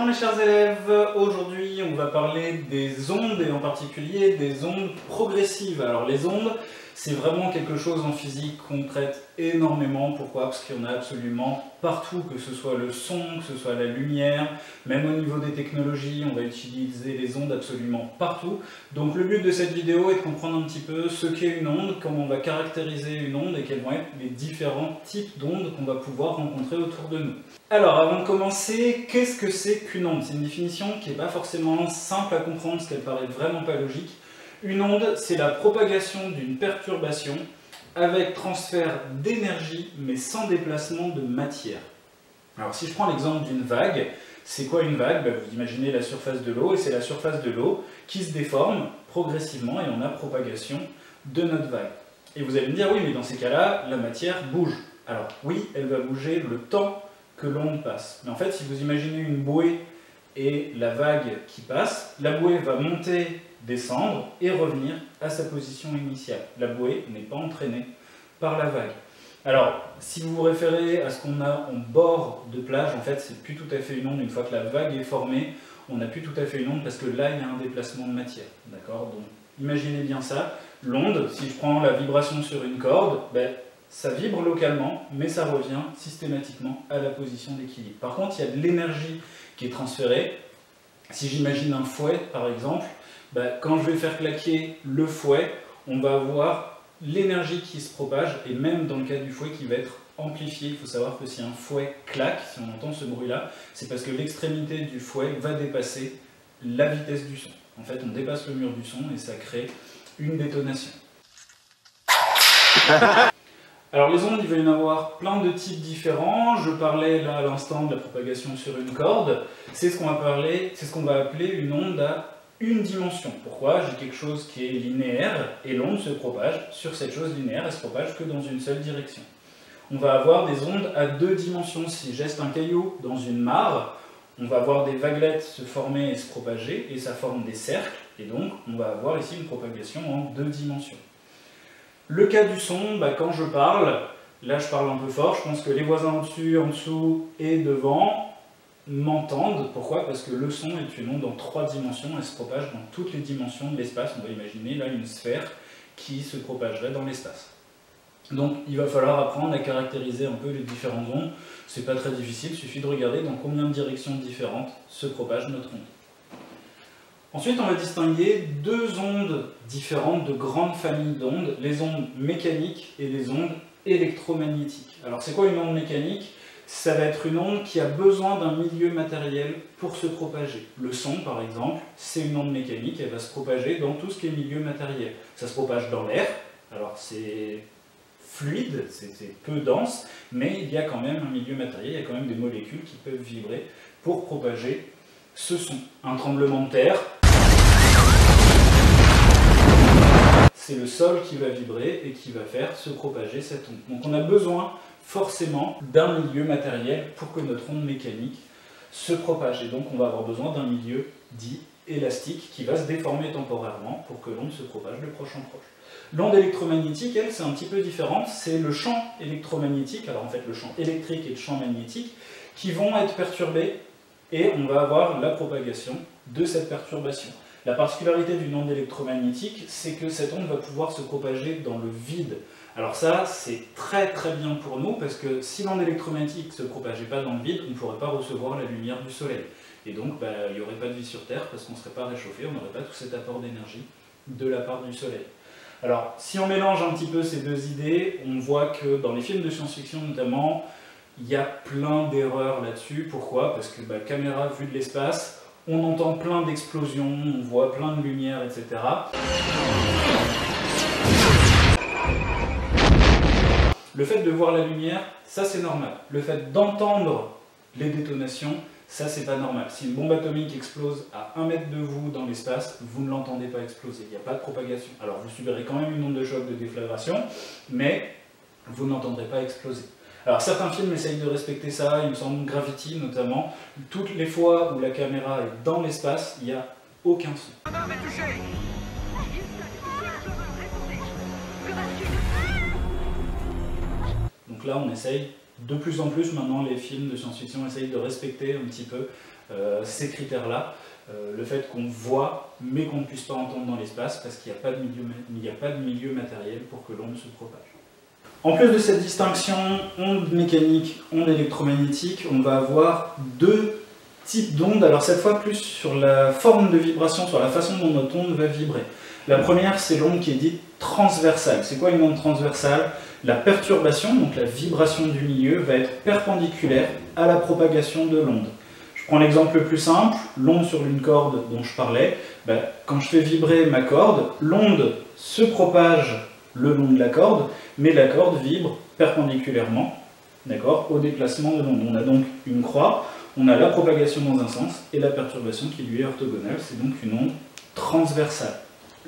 Bonjour mes chers élèves, aujourd'hui on va parler des ondes et en particulier des ondes progressives. Alors les ondes, c'est vraiment quelque chose en physique qu'on traite énormément. Pourquoi? Parce qu'il y en a absolument partout, que ce soit le son, que ce soit la lumière, même au niveau des technologies, on va utiliser les ondes absolument partout. Donc le but de cette vidéo est de comprendre un petit peu ce qu'est une onde, comment on va caractériser une onde et quels vont être les différents types d'ondes qu'on va pouvoir rencontrer autour de nous. Alors avant de commencer, qu'est-ce que c'est qu'une onde? C'est une définition qui n'est pas forcément simple à comprendre parce qu'elle paraît vraiment pas logique. Une onde, c'est la propagation d'une perturbation avec transfert d'énergie mais sans déplacement de matière. Alors si je prends l'exemple d'une vague, c'est quoi une vague? Vous imaginez la surface de l'eau et c'est la surface de l'eau qui se déforme progressivement et on a propagation de notre vague. Et vous allez me dire oui mais dans ces cas-là, la matière bouge. Alors oui, elle va bouger le temps que l'onde passe. Mais en fait, si vous imaginez une bouée et la vague qui passe, la bouée va monter, descendre et revenir à sa position initiale. La bouée n'est pas entraînée par la vague. Alors, si vous vous référez à ce qu'on a en bord de plage, en fait, c'est plus tout à fait une onde. Une fois que la vague est formée, on n'a plus tout à fait une onde parce que là, il y a un déplacement de matière. D'accord? Donc, imaginez bien ça. L'onde, si je prends la vibration sur une corde, ça vibre localement, mais ça revient systématiquement à la position d'équilibre. Par contre, il y a de l'énergie qui est transférée. Si j'imagine un fouet, par exemple, quand je vais faire claquer le fouet, on va avoir l'énergie qui se propage, et même dans le cas du fouet qui va être amplifié. Il faut savoir que si un fouet claque, si on entend ce bruit-là, c'est parce que l'extrémité du fouet va dépasser la vitesse du son. En fait, on dépasse le mur du son et ça crée une détonation. Alors les ondes, il va y en avoir plein de types différents. Je parlais là à l'instant de la propagation sur une corde. C'est ce qu'on va appeler une onde à une dimension. Pourquoi? J'ai quelque chose qui est linéaire et l'onde se propage sur cette chose linéaire, elle se propage que dans une seule direction. On va avoir des ondes à deux dimensions. Si je jette un caillou dans une mare, on va avoir des vaguelettes se former et se propager et ça forme des cercles et donc on va avoir ici une propagation en deux dimensions. Le cas du son, quand je parle, là je parle un peu fort, je pense que les voisins au-dessus, en dessous et devant m'entendent. Pourquoi? Parce que le son est une onde en trois dimensions, elle se propage dans toutes les dimensions de l'espace. On va imaginer là une sphère qui se propagerait dans l'espace. Donc il va falloir apprendre à caractériser un peu les différentes ondes. C'est pas très difficile, il suffit de regarder dans combien de directions différentes se propage notre onde. Ensuite, on va distinguer deux ondes différentes de grandes familles d'ondes, les ondes mécaniques et les ondes électromagnétiques. Alors, c'est quoi une onde mécanique? Ça va être une onde qui a besoin d'un milieu matériel pour se propager. Le son, par exemple, c'est une onde mécanique, elle va se propager dans tout ce qui est milieu matériel. Ça se propage dans l'air, alors c'est fluide, c'est peu dense, mais il y a quand même un milieu matériel, il y a quand même des molécules qui peuvent vibrer pour propager ce son. Un tremblement de terre, c'est le sol qui va vibrer et qui va faire se propager cette onde. Donc on a besoin forcément d'un milieu matériel pour que notre onde mécanique se propage. Et donc on va avoir besoin d'un milieu dit élastique qui va se déformer temporairement pour que l'onde se propage de proche en proche. L'onde électromagnétique, elle, c'est un petit peu différent. C'est le champ électromagnétique, alors en fait le champ électrique et le champ magnétique, qui vont être perturbés et on va avoir la propagation de cette perturbation. La particularité d'une onde électromagnétique, c'est que cette onde va pouvoir se propager dans le vide. Alors ça, c'est très très bien pour nous, parce que si l'onde électromagnétique ne se propageait pas dans le vide, on ne pourrait pas recevoir la lumière du soleil. Et donc, il n'y aurait pas de vie sur Terre, parce qu'on ne serait pas réchauffé, on n'aurait pas tout cet apport d'énergie de la part du soleil. Alors, si on mélange un petit peu ces deux idées, on voit que dans les films de science-fiction notamment, il y a plein d'erreurs là-dessus. Pourquoi? Parce que caméra vue de l'espace, on entend plein d'explosions, on voit plein de lumière, etc. Le fait de voir la lumière, ça c'est normal. Le fait d'entendre les détonations, ça c'est pas normal. Si une bombe atomique explose à 1 mètre de vous dans l'espace, vous ne l'entendez pas exploser, il n'y a pas de propagation. Alors vous subirez quand même une onde de choc de déflagration, mais vous n'entendrez pas exploser. Alors certains films essayent de respecter ça, il me semble Gravity notamment. Toutes les fois où la caméra est dans l'espace, il n'y a aucun son. Donc là on essaye de plus en plus, maintenant les films de science-fiction essayent de respecter un petit peu ces critères-là, le fait qu'on voit mais qu'on ne puisse pas entendre dans l'espace parce qu'il n'y a pas de milieu matériel pour que l'onde se propage. En plus de cette distinction onde mécanique, onde électromagnétique, on va avoir deux types d'ondes, alors cette fois plus sur la forme de vibration, sur la façon dont notre onde va vibrer. La première, c'est l'onde qui est dite transversale. C'est quoi une onde transversale? La perturbation, donc la vibration du milieu, va être perpendiculaire à la propagation de l'onde. Je prends l'exemple le plus simple, l'onde sur une corde dont je parlais. Quand je fais vibrer ma corde, l'onde se propage le long de la corde, mais la corde vibre perpendiculairement, d'accord, au déplacement de l'onde. On a donc une croix, on a la propagation dans un sens et la perturbation qui lui est orthogonale, c'est donc une onde transversale.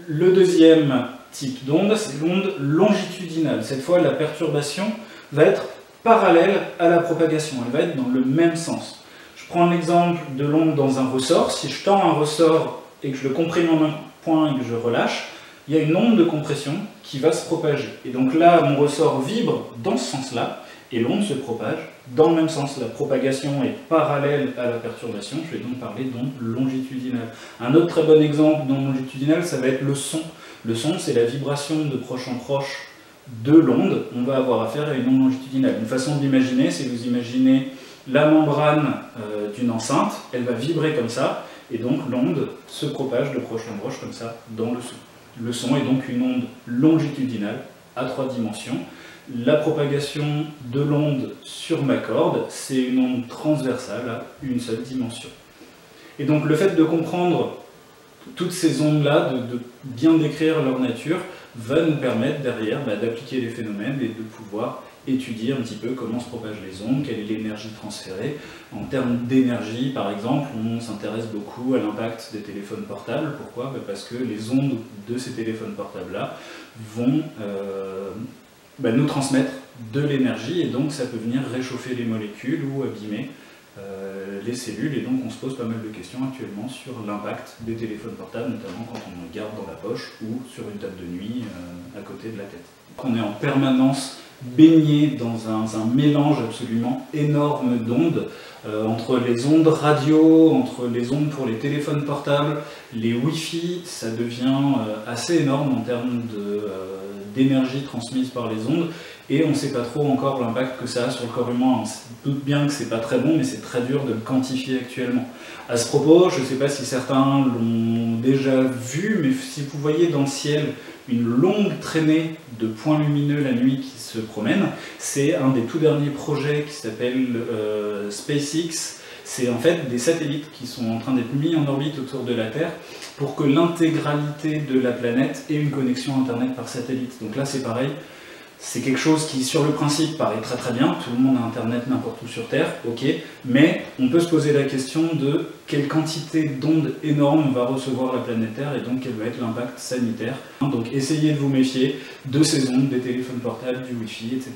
Le deuxième type d'onde, c'est l'onde longitudinale. Cette fois, la perturbation va être parallèle à la propagation, elle va être dans le même sens. Je prends l'exemple de l'onde dans un ressort. Si je tends un ressort et que je le comprime en un point et que je relâche, il y a une onde de compression qui va se propager. Et donc là, mon ressort vibre dans ce sens-là, et l'onde se propage dans le même sens. La propagation est parallèle à la perturbation, je vais donc parler d'onde longitudinale. Un autre très bon exemple d'onde longitudinale, ça va être le son. Le son, c'est la vibration de proche en proche de l'onde. On va avoir affaire à une onde longitudinale. Une façon d'imaginer, c'est vous imaginez la membrane d'une enceinte, elle va vibrer comme ça, et donc l'onde se propage de proche en proche comme ça dans le son. Le son est donc une onde longitudinale à 3 dimensions. La propagation de l'onde sur ma corde, c'est une onde transversale à une seule dimension. Et donc le fait de comprendre toutes ces ondes-là, de bien décrire leur nature, va nous permettre derrière d'appliquer les phénomènes et de pouvoir étudier un petit peu comment se propagent les ondes, quelle est l'énergie transférée. En termes d'énergie, par exemple, on s'intéresse beaucoup à l'impact des téléphones portables. Pourquoi? Parce que les ondes de ces téléphones portables-là vont nous transmettre de l'énergie, et donc ça peut venir réchauffer les molécules ou abîmer les cellules, et donc on se pose pas mal de questions actuellement sur l'impact des téléphones portables, notamment quand on le garde dans la poche ou sur une table de nuit à côté de la tête. On est en permanence baigné dans un mélange absolument énorme d'ondes, entre les ondes radio, entre les ondes pour les téléphones portables, les Wi-Fi, ça devient assez énorme en termes d'énergie transmise par les ondes, et on ne sait pas trop encore l'impact que ça a sur le corps humain. On se doute bien que c'est pas très bon, mais c'est très dur de le quantifier actuellement. À ce propos, je ne sais pas si certains l'ont déjà vu, mais si vous voyez dans le ciel une longue traînée de points lumineux la nuit qui se promènent, c'est un des tout derniers projets qui s'appelle SpaceX. C'est en fait des satellites qui sont en train d'être mis en orbite autour de la Terre pour que l'intégralité de la planète ait une connexion Internet par satellite. Donc là c'est pareil, c'est quelque chose qui sur le principe paraît très très bien, tout le monde a Internet n'importe où sur Terre, ok, mais on peut se poser la question de quelle quantité d'ondes énormes va recevoir la planète Terre et donc quel va être l'impact sanitaire. Donc essayez de vous méfier de ces ondes, des téléphones portables, du Wi-Fi, etc.